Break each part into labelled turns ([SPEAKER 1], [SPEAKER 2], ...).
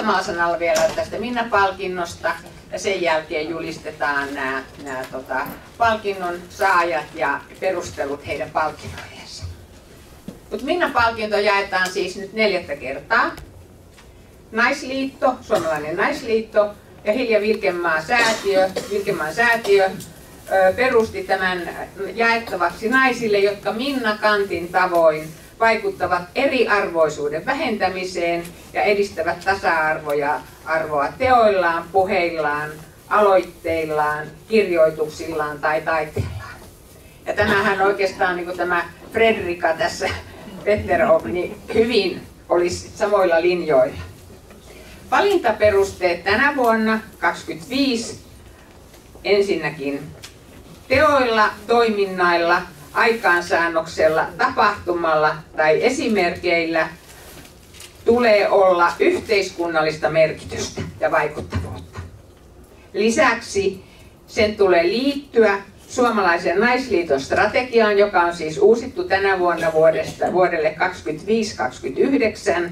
[SPEAKER 1] muutamalla sanalla vielä tästä Minna-palkinnosta ja sen jälkeen julistetaan nämä palkinnon saajat ja perustelut heidän palkinnoilleensa. Mutta Minna-palkinto jaetaan siis nyt 4. kertaa. Naisliitto, Suomalainen Naisliitto ja Hilja Vilkenmaan säätiö perusti tämän jaettavaksi naisille, jotka Minna Canthin tavoin vaikuttavat eriarvoisuuden vähentämiseen ja edistävät tasa-arvoa teoillaan, puheillaan, aloitteillaan, kirjoituksillaan tai taiteellaan. Ja tämähän oikeastaan niin kuin tämä Fredrika tässä Petterov niin hyvin olisi samoilla linjoilla. Valintaperusteet tänä vuonna 2025 ensinnäkin teoilla, toiminnailla, aikaansaannoksella, tapahtumalla tai esimerkeillä tulee olla yhteiskunnallista merkitystä ja vaikuttavuutta. Lisäksi sen tulee liittyä Suomalaisen Naisliiton strategiaan, joka on siis uusittu tänä vuonna vuodelle 2025-2029,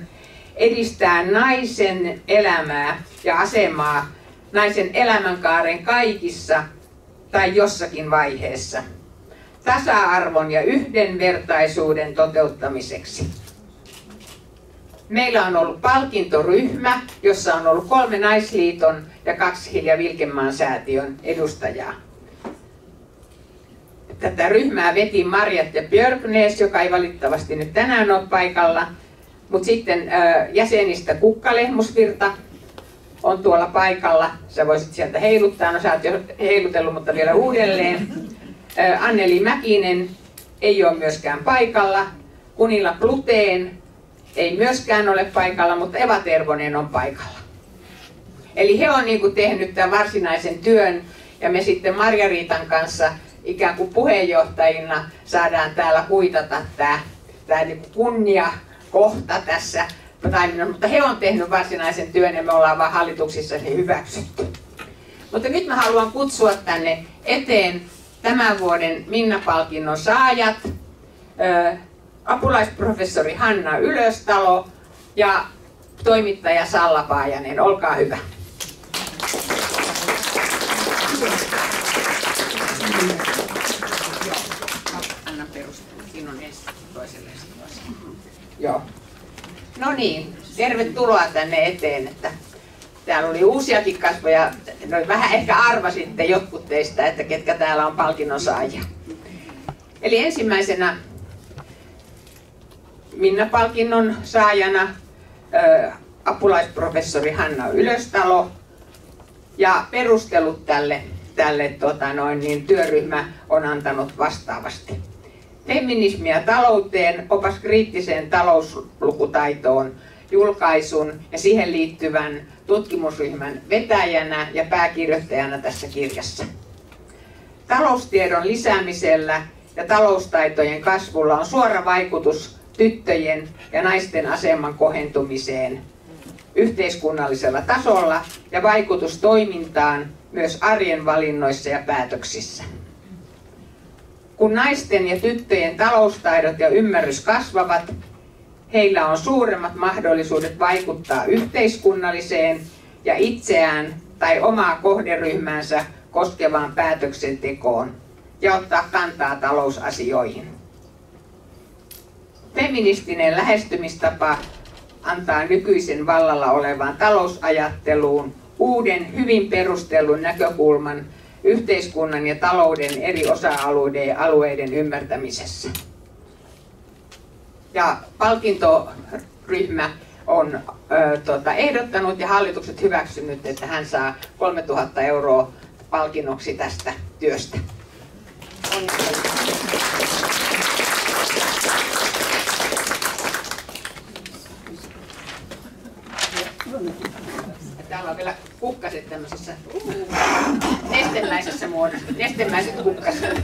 [SPEAKER 1] edistää naisen elämää ja asemaa naisen elämänkaaren kaikissa tai jossakin vaiheessa tasa-arvon ja yhdenvertaisuuden toteuttamiseksi. Meillä on ollut palkintoryhmä, jossa on ollut 3 Naisliiton ja 2 Hilja Vilkenmaan säätiön edustajaa. Tätä ryhmää veti Marjatta Björknes, joka ei valitettavasti nyt tänään ole paikalla, mutta sitten jäsenistä Kukka Lehmusvirta on tuolla paikalla. Sä voisit sieltä heiluttaa, no sä oot jo heilutellut, mutta vielä uudelleen. Anneli Mäkinen ei ole myöskään paikalla. Kunila Pluteen ei myöskään ole paikalla, mutta Eva Tervonen on paikalla. Eli he on niin tehnyt tämän varsinaisen työn ja me sitten Marja-Riitan kanssa ikään kuin puheenjohtajina saadaan täällä kuitata tämä niin kunniakohta tässä. Mutta he on tehnyt varsinaisen työn ja me ollaan vaan hallituksissa se hyväksytty. Mutta nyt mä haluan kutsua tänne eteen tämän vuoden Minna-palkinnon saajat, apulaisprofessori Hanna Ylöstalo ja toimittaja Salla Paajanen. Olkaa hyvä. Anna perustelu. Siinä on ensin toiselle. Joo. No niin, tervetuloa tänne eteen. Että täällä oli uusiakin kasvoja. No, vähän ehkä arvasitte jotkut teistä, että ketkä täällä on palkinnon saajia. Eli ensimmäisenä Minna-palkinnon saajana apulaisprofessori Hanna Ylöstalo. Ja perustelut tälle työryhmä on antanut vastaavasti. Feminismiä talouteen, opas kriittiseen talouslukutaitoon julkaisun ja siihen liittyvän tutkimusryhmän vetäjänä ja pääkirjoittajana tässä kirjassa. Taloustiedon lisäämisellä ja taloustaitojen kasvulla on suora vaikutus tyttöjen ja naisten aseman kohentumiseen yhteiskunnallisella tasolla ja vaikutus toimintaan myös arjen valinnoissa ja päätöksissä. Kun naisten ja tyttöjen taloustaidot ja ymmärrys kasvavat, heillä on suuremmat mahdollisuudet vaikuttaa yhteiskunnalliseen ja itseään tai omaa kohderyhmäänsä koskevaan päätöksentekoon ja ottaa kantaa talousasioihin. Feministinen lähestymistapa antaa nykyisen vallalla olevaan talousajatteluun uuden, hyvin perustellun näkökulman yhteiskunnan ja talouden eri osa-alueiden ja alueiden ymmärtämisessä. Ja palkintoryhmä on ehdottanut ja hallitukset hyväksynyt, että hän saa 3 000 euroa palkinnoksi tästä työstä. Täällä on vielä kukkaset tämmöisessä nestemäisessä muodossa, nestemäiset kukkaset.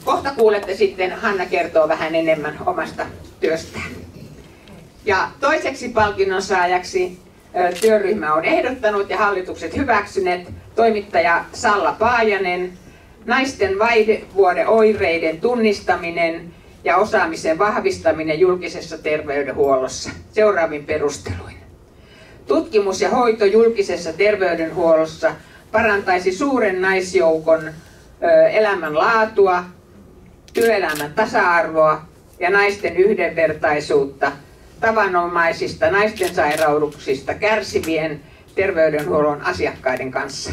[SPEAKER 1] Kohta kuulette sitten, Hanna kertoo vähän enemmän omasta työstään. Ja toiseksi palkinnon saajaksi työryhmä on ehdottanut ja hallitukset hyväksyneet toimittaja Salla Paajanen, naisten vaihdevuodeoireiden tunnistaminen ja osaamisen vahvistaminen julkisessa terveydenhuollossa seuraavin perusteluin. Tutkimus ja hoito julkisessa terveydenhuollossa parantaisi suuren naisjoukon elämänlaatua, työelämän tasa-arvoa ja naisten yhdenvertaisuutta tavanomaisista naisten sairauksista kärsivien terveydenhuollon asiakkaiden kanssa.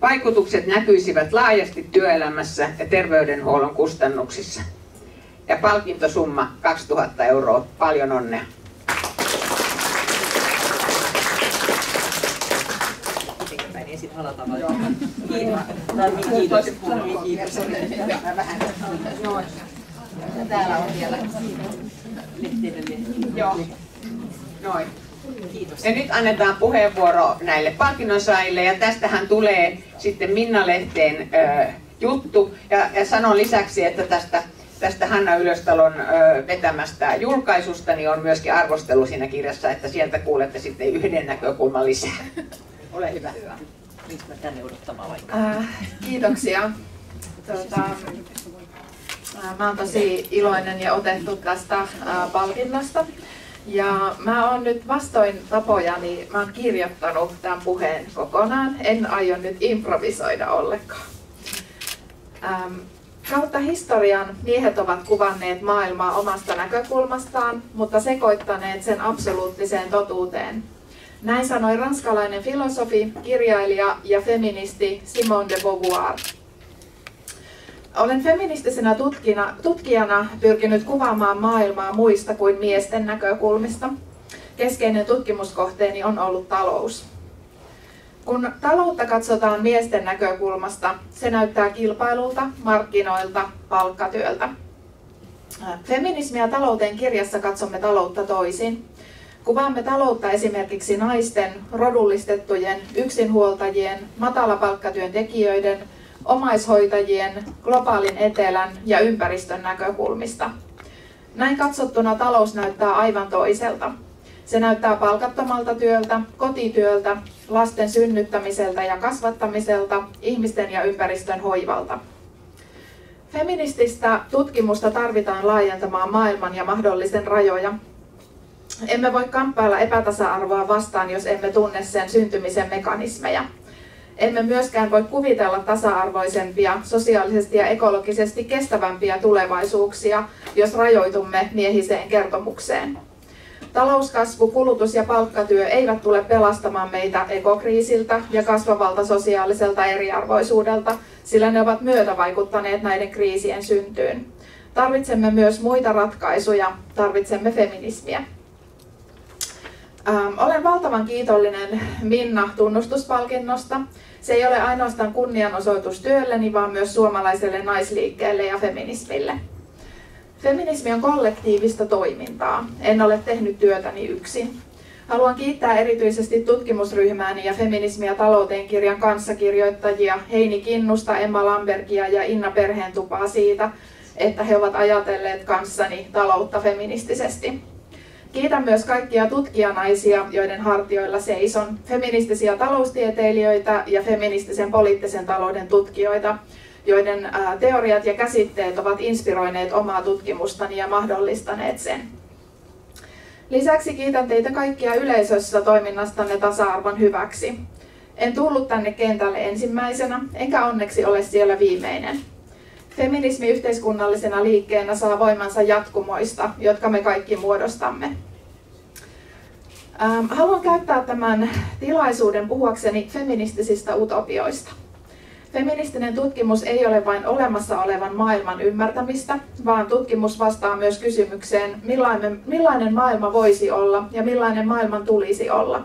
[SPEAKER 1] Vaikutukset näkyisivät laajasti työelämässä ja terveydenhuollon kustannuksissa. Ja palkintosumma 2000 €. Paljon onnea! Kiitos. Täällä on vielä. Joo. Noin. Kiitos. Ja nyt annetaan puheenvuoro näille palkinnonsaajille ja tästähän tulee sitten Minna-lehteen juttu. Ja sanon lisäksi, että tästä Hanna Ylöstalon vetämästä julkaisusta niin on myöskin arvostelu siinä kirjassa, että sieltä kuulette sitten yhden näkökulman lisää. Ole hyvä. Miksi mä tänne odottamaan vaikka?
[SPEAKER 2] Kiitoksia. Mä oon tosi iloinen ja otettu tästä palkinnosta. Ja mä oon nyt vastoin tapojani, mä oon kirjoittanut tämän puheen kokonaan. En aio nyt improvisoida ollenkaan. Kautta historian miehet ovat kuvanneet maailmaa omasta näkökulmastaan, mutta sekoittaneet sen absoluuttiseen totuuteen. Näin sanoi ranskalainen filosofi, kirjailija ja feministi Simone de Beauvoir. Olen feministisenä tutkijana pyrkinyt kuvaamaan maailmaa muista kuin miesten näkökulmista. Keskeinen tutkimuskohteeni on ollut talous. Kun taloutta katsotaan miesten näkökulmasta, se näyttää kilpailulta, markkinoilta, palkkatyöltä. Feminismiä talouteen -kirjassa katsomme taloutta toisin. Kuvaamme taloutta esimerkiksi naisten, rodullistettujen, yksinhuoltajien, matalapalkkatyöntekijöiden, omaishoitajien, globaalin etelän ja ympäristön näkökulmista. Näin katsottuna talous näyttää aivan toiselta. Se näyttää palkattomalta työltä, kotityöltä, lasten synnyttämiseltä ja kasvattamiselta, ihmisten ja ympäristön hoivalta. Feminististä tutkimusta tarvitaan laajentamaan maailman ja mahdollisen rajoja. Emme voi kamppailla epätasa-arvoa vastaan, jos emme tunne sen syntymisen mekanismeja. Emme myöskään voi kuvitella tasa-arvoisempia, sosiaalisesti ja ekologisesti kestävämpiä tulevaisuuksia, jos rajoitumme miehiseen kertomukseen. Talouskasvu, kulutus ja palkkatyö eivät tule pelastamaan meitä ekokriisiltä ja kasvavalta sosiaaliselta eriarvoisuudelta, sillä ne ovat myötävaikuttaneet näiden kriisien syntyyn. Tarvitsemme myös muita ratkaisuja, tarvitsemme feminismiä. Olen valtavan kiitollinen Minna-tunnustuspalkinnosta. Se ei ole ainoastaan kunnianosoitus työlleni, vaan myös suomalaiselle naisliikkeelle ja feminismille. Feminismi on kollektiivista toimintaa. En ole tehnyt työtäni yksin. Haluan kiittää erityisesti tutkimusryhmääni ja Feminismiä talouteen -kirjan kanssakirjoittajia Heini Kinnusta, Emma Lambergia ja Inna Perheentupaa siitä, että he ovat ajatelleet kanssani taloutta feministisesti. Kiitän myös kaikkia tutkijanaisia, joiden hartioilla seison, feministisiä taloustieteilijöitä ja feministisen poliittisen talouden tutkijoita, joiden teoriat ja käsitteet ovat inspiroineet omaa tutkimustani ja mahdollistaneet sen. Lisäksi kiitän teitä kaikkia yleisössä toiminnastanne tasa-arvon hyväksi. En tullut tänne kentälle ensimmäisenä, enkä onneksi ole siellä viimeinen. Feminismi yhteiskunnallisena liikkeenä saa voimansa jatkumoista, jotka me kaikki muodostamme. Haluan käyttää tämän tilaisuuden puhuakseni feministisistä utopioista. Feministinen tutkimus ei ole vain olemassa olevan maailman ymmärtämistä, vaan tutkimus vastaa myös kysymykseen, millainen maailma voisi olla ja millainen maailman tulisi olla.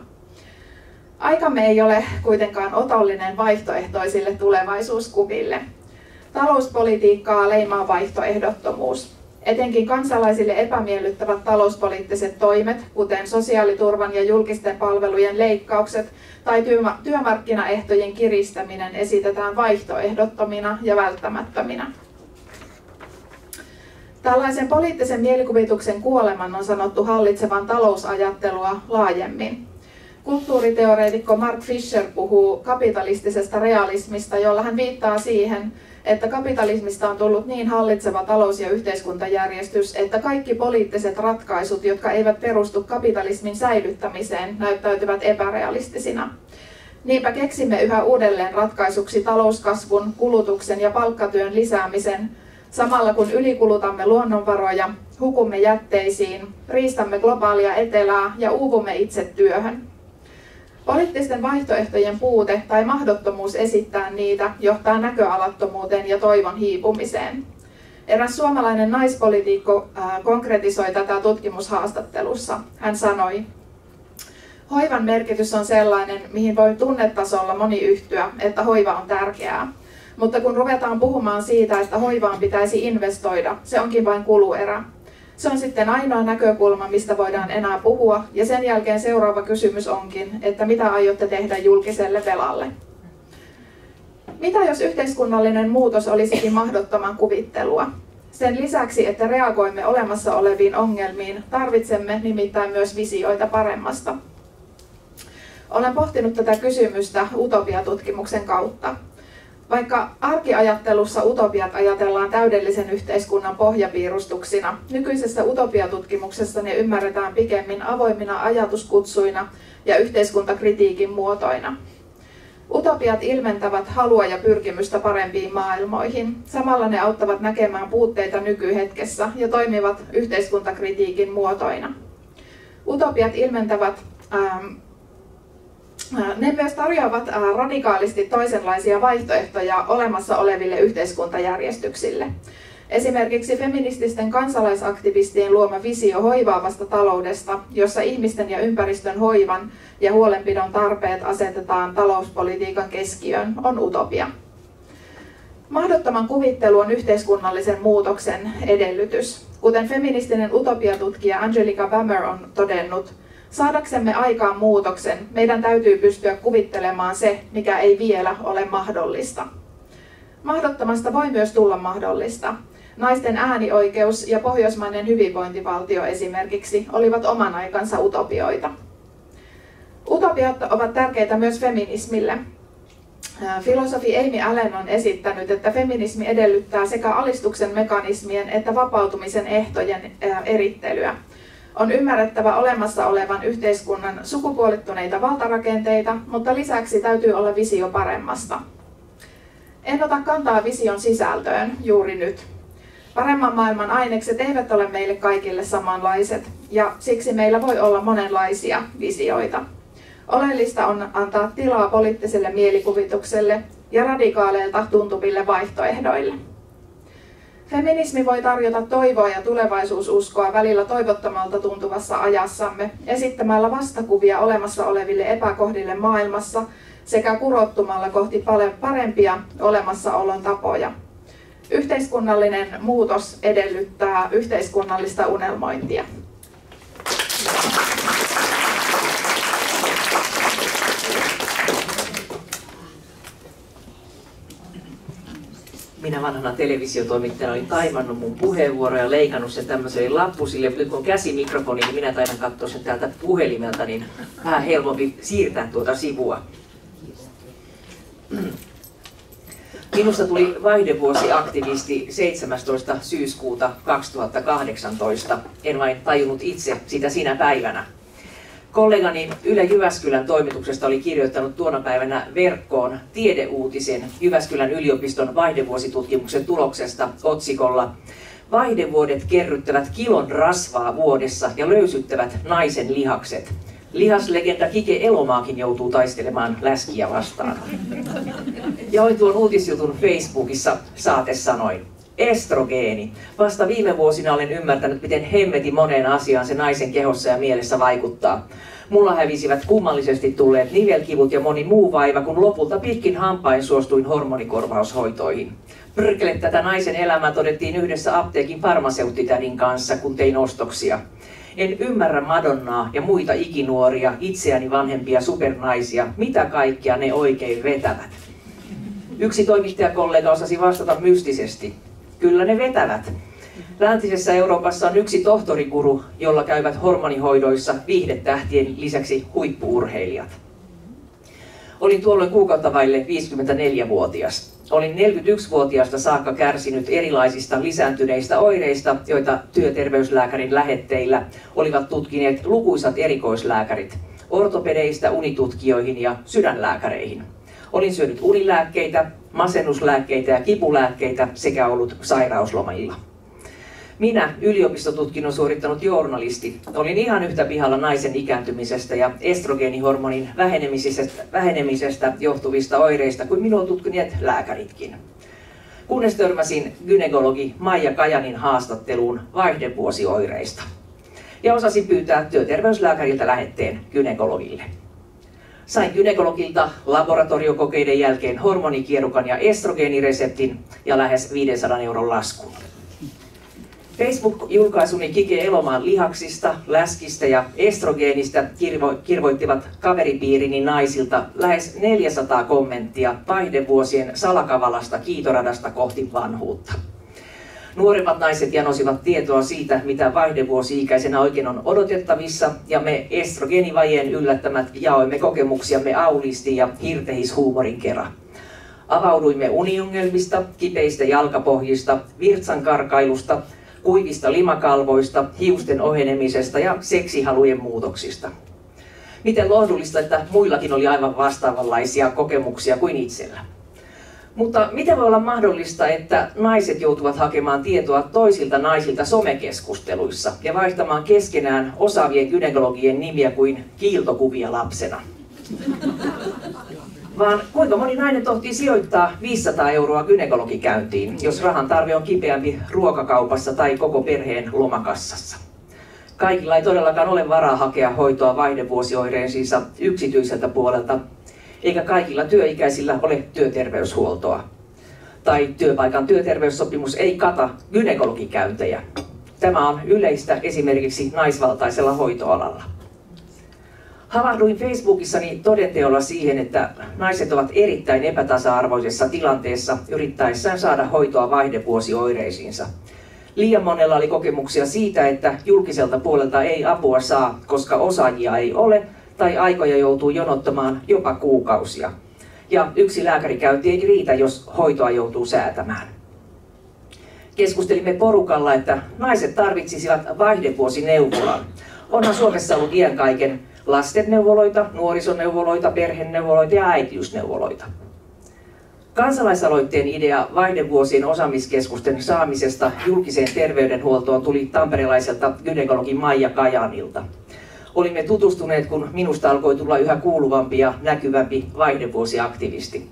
[SPEAKER 2] Aikamme ei ole kuitenkaan otollinen vaihtoehtoisille tulevaisuuskuville. Talouspolitiikkaa leimaa vaihtoehdottomuus. Etenkin kansalaisille epämiellyttävät talouspoliittiset toimet, kuten sosiaaliturvan ja julkisten palvelujen leikkaukset tai työmarkkinaehtojen kiristäminen, esitetään vaihtoehdottomina ja välttämättöminä. Tällaisen poliittisen mielikuvituksen kuoleman on sanottu hallitsevan talousajattelua laajemmin. Kulttuuriteoreetikko Mark Fisher puhuu kapitalistisesta realismista, jolla hän viittaa siihen, että kapitalismista on tullut niin hallitseva talous- ja yhteiskuntajärjestys, että kaikki poliittiset ratkaisut, jotka eivät perustu kapitalismin säilyttämiseen, näyttäytyvät epärealistisina. Niinpä keksimme yhä uudelleen ratkaisuksi talouskasvun, kulutuksen ja palkkatyön lisäämisen, samalla kun ylikulutamme luonnonvaroja, hukumme jätteisiin, riistämme globaalia etelää ja uuvumme itse työhön. Poliittisten vaihtoehtojen puute tai mahdottomuus esittää niitä johtaa näköalattomuuteen ja toivon hiipumiseen. Eräs suomalainen naispoliitikko konkretisoi tätä tutkimushaastattelussa. Hän sanoi: "Hoivan merkitys on sellainen, mihin voi tunnetasolla moni yhtyä, että hoiva on tärkeää. Mutta kun ruvetaan puhumaan siitä, että hoivaan pitäisi investoida, se onkin vain kuluerä. Se on sitten ainoa näkökulma, mistä voidaan enää puhua, ja sen jälkeen seuraava kysymys onkin, että mitä aiotte tehdä julkiselle velalle? Mitä jos yhteiskunnallinen muutos olisikin mahdottoman kuvittelua? Sen lisäksi, että reagoimme olemassa oleviin ongelmiin, tarvitsemme nimittäin myös visioita paremmasta. Olen pohtinut tätä kysymystä utopiatutkimuksen kautta. Vaikka arkiajattelussa utopiat ajatellaan täydellisen yhteiskunnan pohjapiirustuksina, nykyisessä utopiatutkimuksessa ne ymmärretään pikemmin avoimina ajatuskutsuina ja yhteiskuntakritiikin muotoina. Utopiat ilmentävät halua ja pyrkimystä parempiin maailmoihin. Samalla ne auttavat näkemään puutteita nykyhetkessä ja toimivat yhteiskuntakritiikin muotoina. Utopiat ilmentävät Ne myös tarjoavat radikaalisti toisenlaisia vaihtoehtoja olemassa oleville yhteiskuntajärjestyksille. Esimerkiksi feminististen kansalaisaktivistien luoma visio hoivaavasta taloudesta, jossa ihmisten ja ympäristön hoivan ja huolenpidon tarpeet asetetaan talouspolitiikan keskiöön, on utopia. Mahdottoman kuvittelu on yhteiskunnallisen muutoksen edellytys. Kuten feministinen utopiatutkija Angelica Bammer on todennut, saadaksemme aikaan muutoksen, meidän täytyy pystyä kuvittelemaan se, mikä ei vielä ole mahdollista. Mahdottomasta voi myös tulla mahdollista. Naisten äänioikeus ja pohjoismainen hyvinvointivaltio esimerkiksi olivat oman aikansa utopioita. Utopiat ovat tärkeitä myös feminismille. Filosofi Amy Allen on esittänyt, että feminismi edellyttää sekä alistuksen mekanismien että vapautumisen ehtojen erittelyä. On ymmärrettävä olemassa olevan yhteiskunnan sukupuolittuneita valtarakenteita, mutta lisäksi täytyy olla visio paremmasta. En ota kantaa vision sisältöön juuri nyt. Paremman maailman ainekset eivät ole meille kaikille samanlaiset, ja siksi meillä voi olla monenlaisia visioita. Oleellista on antaa tilaa poliittiselle mielikuvitukselle ja radikaaleilta tuntuville vaihtoehdoille. Feminismi voi tarjota toivoa ja tulevaisuususkoa välillä toivottomalta tuntuvassa ajassamme, esittämällä vastakuvia olemassa oleville epäkohdille maailmassa sekä kurottumalla kohti parempia olemassaolon tapoja. Yhteiskunnallinen muutos edellyttää yhteiskunnallista unelmointia.
[SPEAKER 3] Minä vanhana televisiotoimittajana olin kaivannut mun puheenvuoroja ja leikannut sen tämmöiselle lappusille. Nyt kun on käsimikrofoni, niin minä taidan katsoa sen täältä puhelimelta, niin vähän helpompi siirtää tuota sivua. Minusta tuli vaihdevuosiaktivisti 17. syyskuuta 2018. En vain tajunnut itse sitä sinä päivänä. Kollegani Yle Jyväskylän toimituksesta oli kirjoittanut tuona päivänä verkkoon tiedeuutisen Jyväskylän yliopiston vaihdevuositutkimuksen tuloksesta otsikolla "Vaihdevuodet kerryttävät kilon rasvaa vuodessa ja löysyttävät naisen lihakset. Lihaslegenda Kike Elomaakin joutuu taistelemaan läskiä vastaan." Jaoin tuon uutisjutun Facebookissa saatesanoin: "Estrogeeni. Vasta viime vuosina olen ymmärtänyt, miten hemmetin moneen asiaan se naisen kehossa ja mielessä vaikuttaa. Mulla hävisivät kummallisesti tulleet nivelkivut ja moni muu vaiva, kun lopulta pitkin hampain suostuin hormonikorvaushoitoihin. Pyrkele, tätä naisen elämää todettiin yhdessä apteekin farmaseuttitädin kanssa, kun tein ostoksia. En ymmärrä Madonnaa ja muita ikinuoria, itseäni vanhempia supernaisia, mitä kaikkea ne oikein vetävät." Yksi toimittajakollega osasi vastata mystisesti: "Kyllä ne vetävät. Läntisessä Euroopassa on yksi tohtorikuru, jolla käyvät hormonihoidoissa viihdetähtien lisäksi huippu-urheilijat." Olin tuolloin kuukautta vaille 54-vuotias. Olin 41-vuotiaasta saakka kärsinyt erilaisista lisääntyneistä oireista, joita työterveyslääkärin lähetteillä olivat tutkineet lukuisat erikoislääkärit, ortopedeistä unitutkijoihin ja sydänlääkäreihin. Olin syönyt unilääkkeitä, masennuslääkkeitä ja kipulääkkeitä sekä ollut sairauslomilla. Minä, yliopistotutkinnon suorittanut journalisti, olin ihan yhtä pihalla naisen ikääntymisestä ja estrogeenihormonin vähenemisestä johtuvista oireista kuin minua tutkineet lääkäritkin. Kunnes törmäsin gynekologi Maija Kajanin haastatteluun vaihdevuosioireista ja osasin pyytää työterveyslääkäriltä lähetteen gynekologille. Sain gynekologilta laboratoriokokeiden jälkeen hormonikierukan ja estrogeenireseptin ja lähes 500 € laskun. Facebook-julkaisuni Kike Elomaan lihaksista, läskistä ja estrogeenistä kirvoittivat kaveripiirini naisilta lähes 400 kommenttia vaihdevuosien salakavalasta kiitoradasta kohti vanhuutta. Nuoremmat naiset janosivat tietoa siitä, mitä vaihdevuosi-ikäisenä oikein on odotettavissa, ja me estrogeenivajeen yllättämät jaoimme kokemuksiamme aulisti ja hirtehishuumorin kera. Avauduimme uniongelmista, kipeistä jalkapohjista, virtsankarkailusta, kuivista limakalvoista, hiusten ohenemisesta ja seksihalujen muutoksista. Miten lohdullista, että muillakin oli aivan vastaavanlaisia kokemuksia kuin itsellä. Mutta miten voi olla mahdollista, että naiset joutuvat hakemaan tietoa toisilta naisilta somekeskusteluissa ja vaihtamaan keskenään osaavien gynekologien nimiä kuin kiiltokuvia lapsena? Vaan kuinka moni nainen tohtii sijoittaa 500 € gynekologikäyntiin, jos rahan tarve on kipeämpi ruokakaupassa tai koko perheen lomakassassa? Kaikilla ei todellakaan ole varaa hakea hoitoa vaihdevuosioireisiinsa yksityiseltä puolelta, eikä kaikilla työikäisillä ole työterveyshuoltoa. Tai työpaikan työterveyssopimus ei kata gynekologikäyntejä. Tämä on yleistä esimerkiksi naisvaltaisella hoitoalalla. Havahduin Facebookissani todenteolla siihen, että naiset ovat erittäin epätasa-arvoisessa tilanteessa yrittäessään saada hoitoa vaihdevuosioireisiinsa. Liian monella oli kokemuksia siitä, että julkiselta puolelta ei apua saa, koska osaajia ei ole tai aikoja joutuu jonottamaan jopa kuukausia. Ja yksi lääkärikäynti ei riitä, jos hoitoa joutuu säätämään. Keskustelimme porukalla, että naiset tarvitsisivat vaihdevuosineuvolan. Onhan Suomessa ollut iän kaiken lastenneuvoloita, nuorisoneuvoloita, perheneuvoloita ja äitiysneuvoloita. Kansalaisaloitteen idea vaihdevuosien osaamiskeskusten saamisesta julkiseen terveydenhuoltoon tuli tamperelaiselta gynekologi Maija Kajanilta. Olimme tutustuneet, kun minusta alkoi tulla yhä kuuluvampi ja näkyvämpi vaihdevuosiaktivisti.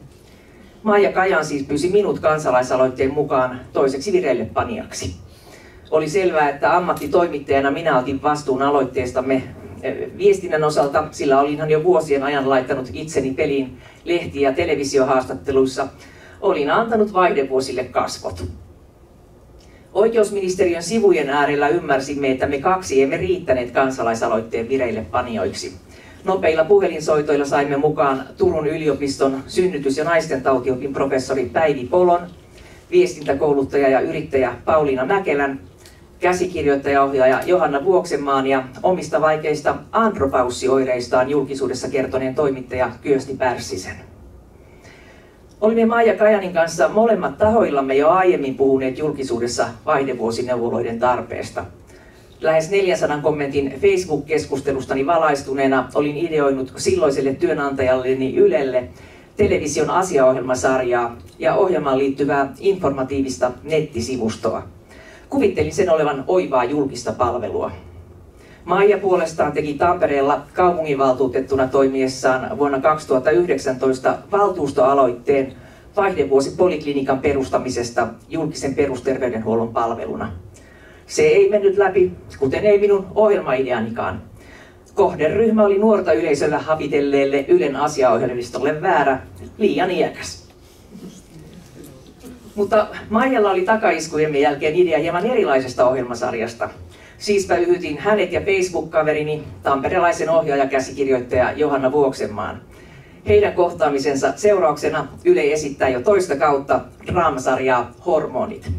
[SPEAKER 3] Maija Kajan siis pyysi minut kansalaisaloitteen mukaan toiseksi vireillepanijaksi. Oli selvää, että ammattitoimittajana minä otin vastuun aloitteestamme viestinnän osalta, sillä olinhan jo vuosien ajan laittanut itseni peliin lehti- ja televisiohaastatteluissa. Olin antanut vaihdevuosille kasvot. Oikeusministeriön sivujen äärellä ymmärsimme, että me kaksi emme riittäneet kansalaisaloitteen vireillepanijoiksi. Nopeilla puhelinsoitoilla saimme mukaan Turun yliopiston synnytys- ja naistentautiopin professori Päivi Polon, viestintäkouluttaja ja yrittäjä Pauliina Mäkelän, käsikirjoittaja-ohjaaja Johanna Vuoksenmaan ja omista vaikeista andropausioireistaan julkisuudessa kertoneen toimittaja Kyösti Pärssisen. Olimme Maija Kajanin kanssa molemmat tahoillamme jo aiemmin puhuneet julkisuudessa vaihdevuosineuvoloiden tarpeesta. Lähes 400 kommentin Facebook-keskustelustani valaistuneena olin ideoinut silloiselle työnantajalleni Ylelle television asiaohjelmasarjaa ja ohjelmaan liittyvää informatiivista nettisivustoa. Kuvittelin sen olevan oivaa julkista palvelua. Maija puolestaan teki Tampereella kaupunginvaltuutettuna toimiessaan vuonna 2019 valtuustoaloitteen vaihdevuosipoliklinikan perustamisesta julkisen perusterveydenhuollon palveluna. Se ei mennyt läpi, kuten ei minun ohjelmaideanikaan. Kohderyhmä oli nuorta yleisöllä havitelleelle Ylen asiaohjelmistolle väärä, liian iäkäs. Mutta Maijalla oli takaiskujemme jälkeen idea hieman erilaisesta ohjelmasarjasta. Siispä yhytin hänet ja Facebook-kaverini, tamperelaisen ohjaaja-käsikirjoittaja Johanna Vuoksenmaan. Heidän kohtaamisensa seurauksena Yle esittää jo toista kautta draamasarjaa Hormonit.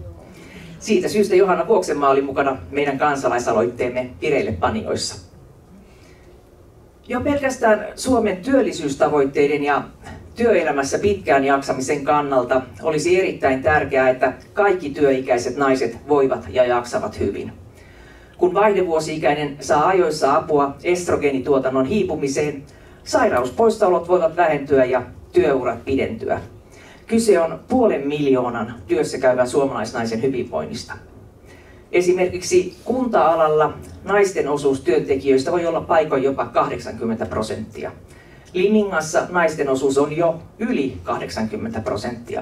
[SPEAKER 3] Siitä syystä Johanna Vuoksenmaa oli mukana meidän kansalaisaloitteemme vireillepanijoissa. Jo pelkästään Suomen työllisyystavoitteiden ja työelämässä pitkään jaksamisen kannalta olisi erittäin tärkeää, että kaikki työikäiset naiset voivat ja jaksavat hyvin. Kun vaihdevuosi-ikäinen saa ajoissa apua estrogeenituotannon hiipumiseen, sairauspoissaolot voivat vähentyä ja työurat pidentyä. Kyse on 500 000 työssäkäyvän suomalaisnaisen hyvinvoinnista. Esimerkiksi kunta-alalla naisten osuus työntekijöistä voi olla paikoin jopa 80%. Limingassa naisten osuus on jo yli 80%.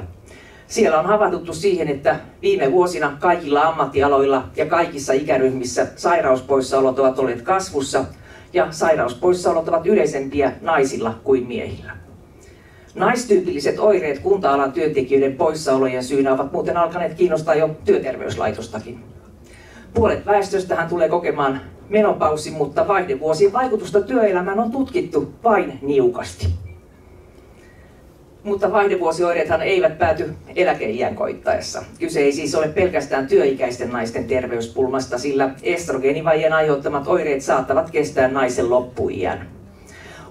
[SPEAKER 3] Siellä on havahduttu siihen, että viime vuosina kaikilla ammattialoilla ja kaikissa ikäryhmissä sairauspoissaolot ovat olleet kasvussa ja sairauspoissaolot ovat yleisempiä naisilla kuin miehillä. Naistyypilliset oireet kunta-alan työntekijöiden poissaolojen syynä ovat muuten alkaneet kiinnostaa jo työterveyslaitostakin. Puolet väestöstähän tulee kokemaan menopausin, mutta vaihdevuosien vaikutusta työelämään on tutkittu vain niukasti. Mutta vaihdevuosioireethan eivät pääty eläkeiän koittaessa. Kyse ei siis ole pelkästään työikäisten naisten terveyspulmasta, sillä estrogeenivajeen aiheuttamat oireet saattavat kestää naisen loppuiän.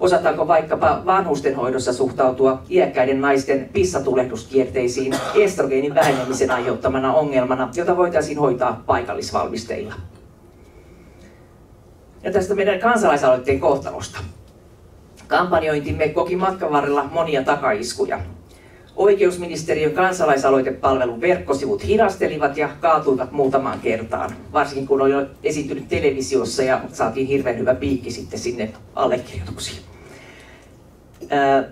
[SPEAKER 3] Osataanko vaikkapa vanhustenhoidossa suhtautua iäkkäiden naisten pissatulehduskierteisiin estrogeenin vähenemisen aiheuttamana ongelmana, jota voitaisiin hoitaa paikallisvalmisteilla? Ja tästä meidän kansalaisaloitteen kohtalosta. Kampanjointimme koki matkan varrella monia takaiskuja. Oikeusministeriön kansalaisaloitepalvelun verkkosivut hidastelivat ja kaatuivat muutamaan kertaan, varsinkin kun oli esiintynyt televisiossa ja saatiin hirveän hyvä piikki sitten sinne allekirjoituksiin.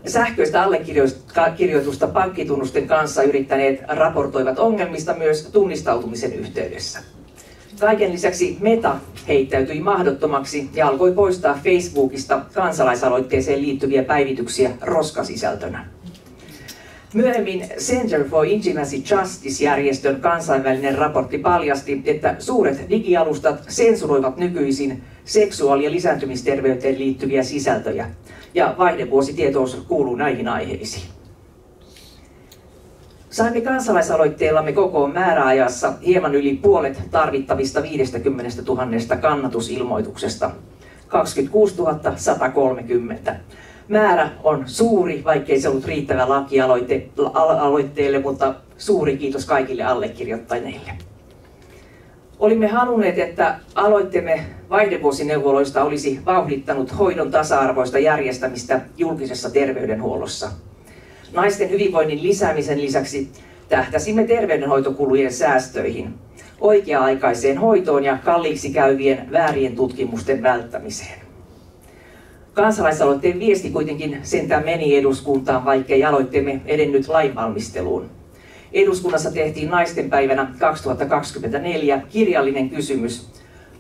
[SPEAKER 3] Sähköistä allekirjoitusta pankkitunnusten kanssa yrittäneet raportoivat ongelmista myös tunnistautumisen yhteydessä. Kaiken lisäksi Meta heittäytyi mahdottomaksi ja alkoi poistaa Facebookista kansalaisaloitteeseen liittyviä päivityksiä roskasisältönä. Myöhemmin Center for Intimacy Justice-järjestön kansainvälinen raportti paljasti, että suuret digialustat sensuroivat nykyisin seksuaali- ja lisääntymisterveyteen liittyviä sisältöjä, ja vaihdevuositietous kuuluu näihin aiheisiin. Saimme kansalaisaloitteellamme kokoon määräajassa hieman yli puolet tarvittavista 50 000 kannatusilmoituksesta, 26 130. Määrä on suuri, vaikkei se ollut riittävä lakialoitteelle, mutta suuri kiitos kaikille allekirjoittaneille. Olimme halunneet, että aloitteemme vaihdevuosineuvoloista olisi vauhdittanut hoidon tasa-arvoista järjestämistä julkisessa terveydenhuollossa. Naisten hyvinvoinnin lisäämisen lisäksi tähtäsimme terveydenhoitokulujen säästöihin, oikea-aikaiseen hoitoon ja kalliiksi käyvien väärien tutkimusten välttämiseen. Kansalaisaloitteen viesti kuitenkin sentään meni eduskuntaan, vaikkei aloitteemme edennyt lainvalmisteluun. Eduskunnassa tehtiin naistenpäivänä 2024 kirjallinen kysymys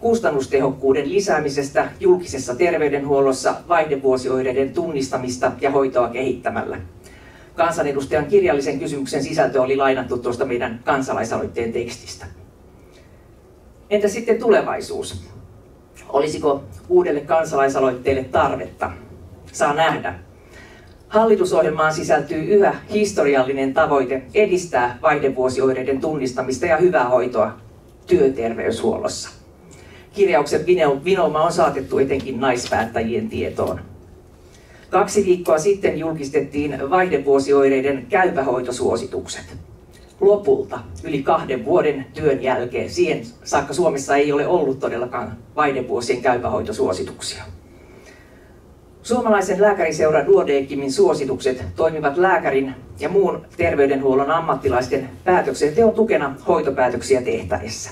[SPEAKER 3] kustannustehokkuuden lisäämisestä julkisessa terveydenhuollossa vaihdevuosioireiden tunnistamista ja hoitoa kehittämällä. Kansanedustajan kirjallisen kysymyksen sisältö oli lainattu tuosta meidän kansalaisaloitteen tekstistä. Entä sitten tulevaisuus? Olisiko uudelle kansalaisaloitteelle tarvetta? Saa nähdä. Hallitusohjelmaan sisältyy yhä historiallinen tavoite edistää vaihdevuosioireiden tunnistamista ja hyvää hoitoa työterveyshuollossa. Kirjauksen vinouma on saatettu etenkin naispäättäjien tietoon. 2 viikkoa sitten julkistettiin vaihdevuosioireiden käypähoitosuositukset. Lopulta yli 2 vuoden työn jälkeen, siihen saakka Suomessa ei ole ollut todellakaan vaihdevuosien käypähoitosuosituksia. Suomalaisen lääkäriseura Duodecimin suositukset toimivat lääkärin ja muun terveydenhuollon ammattilaisten päätöksenteon tukena hoitopäätöksiä tehtäessä.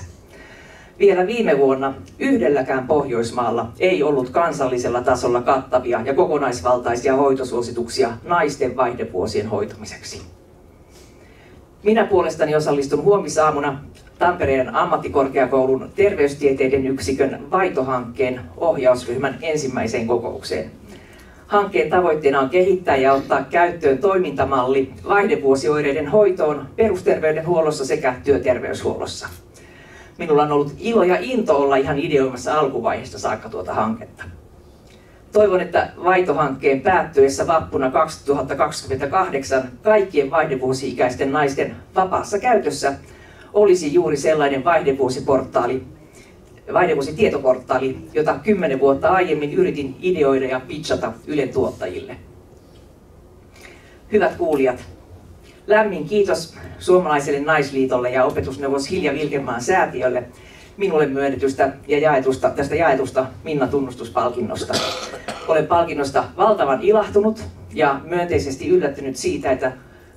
[SPEAKER 3] Vielä viime vuonna yhdelläkään Pohjoismaalla ei ollut kansallisella tasolla kattavia ja kokonaisvaltaisia hoitosuosituksia naisten vaihdevuosien hoitamiseksi. Minä puolestani osallistun huomisaamuna Tampereen ammattikorkeakoulun terveystieteiden yksikön Vaito-hankkeen ohjausryhmän ensimmäiseen kokoukseen. Hankkeen tavoitteena on kehittää ja ottaa käyttöön toimintamalli vaihdevuosioireiden hoitoon perusterveydenhuollossa sekä työterveyshuollossa. Minulla on ollut ilo ja into olla ihan ideoimassa alkuvaiheesta saakka tuota hanketta. Toivon, että Vaito-hankkeen päättyessä vappuna 2028 kaikkien vaihdevuosi-ikäisten naisten vapaassa käytössä olisi juuri sellainen vaihdevuosiportaali, Vaihdevuosi tietoportaali, jota 10 vuotta aiemmin yritin ideoida ja pitchata Ylen tuottajille. Hyvät kuulijat, lämmin kiitos Suomalaiselle naisliitolle ja opetusneuvos Hilja Vilkenmaan säätiölle minulle myönnetystä ja tästä jaetusta Minna-tunnustuspalkinnosta. Olen palkinnosta valtavan ilahtunut ja myönteisesti yllättynyt siitä, että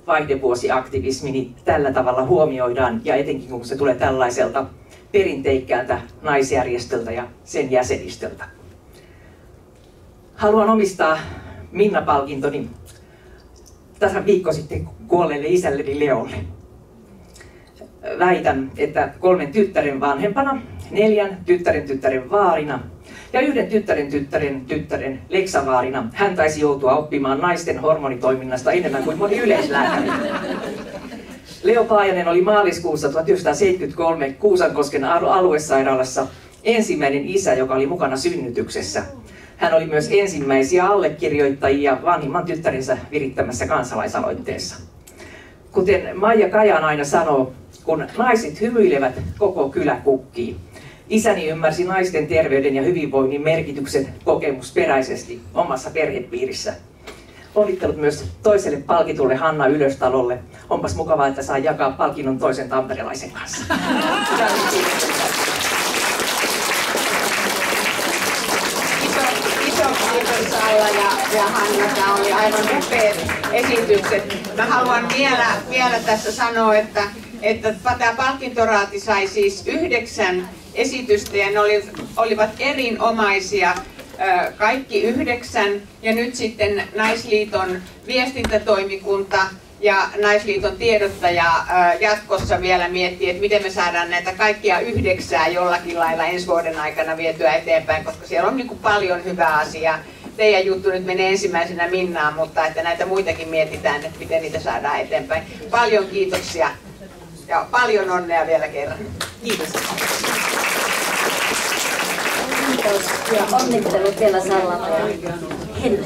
[SPEAKER 3] vaihdevuosiaktivismini tällä tavalla huomioidaan, ja etenkin kun se tulee tällaiselta perinteikkäältä naisjärjestöltä ja sen jäsenistöltä. Haluan omistaa Minna-palkintoni tasan viikko sitten kuolleelle isälleni Leolle. Väitän, että 3 tyttären vanhempana, 4 tyttären vaarina ja 1 tyttären leksavaarina hän taisi joutua oppimaan naisten hormonitoiminnasta enemmän kuin moni yleislääkäri. Leo Paajanen oli maaliskuussa 1973 Kuusankosken aluesairaalassa ensimmäinen isä, joka oli mukana synnytyksessä. Hän oli myös ensimmäisiä allekirjoittajia vanhimman tyttärensä virittämässä kansalaisaloitteessa. Kuten Maija Kajan aina sanoo, kun naiset hymyilevät, koko kylä kukkii. Isäni ymmärsi naisten terveyden ja hyvinvoinnin merkityksen kokemusperäisesti omassa perhepiirissä. Onnittelut myös toiselle palkitulle Hanna Ylöstalolle. Onpas mukavaa, että saa jakaa palkinnon toisen tamperelaisen kanssa.
[SPEAKER 1] Iso kiitos Salla ja Hanna, tämä oli aivan upeat esitykset. Mä haluan vielä tässä sanoa, että tämä palkintoraati sai siis 9 esitystä ja ne olivat erinomaisia. Kaikki 9, ja nyt sitten Naisliiton viestintätoimikunta ja Naisliiton tiedottaja jatkossa vielä miettii, että miten me saadaan näitä kaikkia 9 jollakin lailla ensi vuoden aikana vietyä eteenpäin, koska siellä on niin kuin paljon hyvää asiaa. Teidän juttu nyt menee ensimmäisenä Minnaan, mutta että näitä muitakin mietitään, että miten niitä saadaan eteenpäin. Paljon kiitoksia ja paljon onnea vielä kerran.
[SPEAKER 3] Kiitos.
[SPEAKER 4] Kiitos ja onnittelut vielä Sallalla ja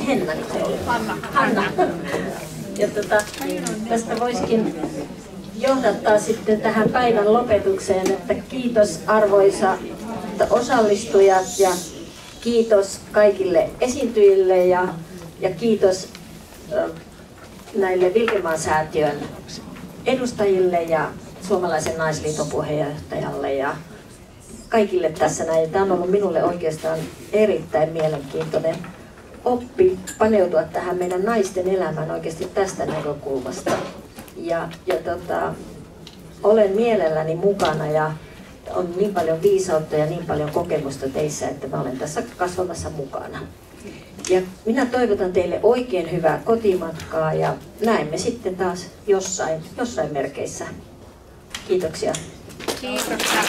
[SPEAKER 4] Henna. Hanna. Ja tästä voisikin johdattaa sitten tähän päivän lopetukseen, että kiitos arvoisa osallistujat ja kiitos kaikille esiintyjille ja kiitos näille Vilkenmaan säätiön edustajille ja Suomalaisen naisliiton puheenjohtajalle ja kaikille tässä näin. Tämä on ollut minulle oikeastaan erittäin mielenkiintoinen oppi paneutua tähän meidän naisten elämään oikeasti tästä näkökulmasta. Olen mielelläni mukana ja on niin paljon viisautta ja niin paljon kokemusta teissä, että mä olen tässä kasvamassa mukana. Ja minä toivotan teille oikein hyvää kotimatkaa ja näemme sitten taas jossain merkeissä. Kiitoksia.
[SPEAKER 1] Kiitoksia.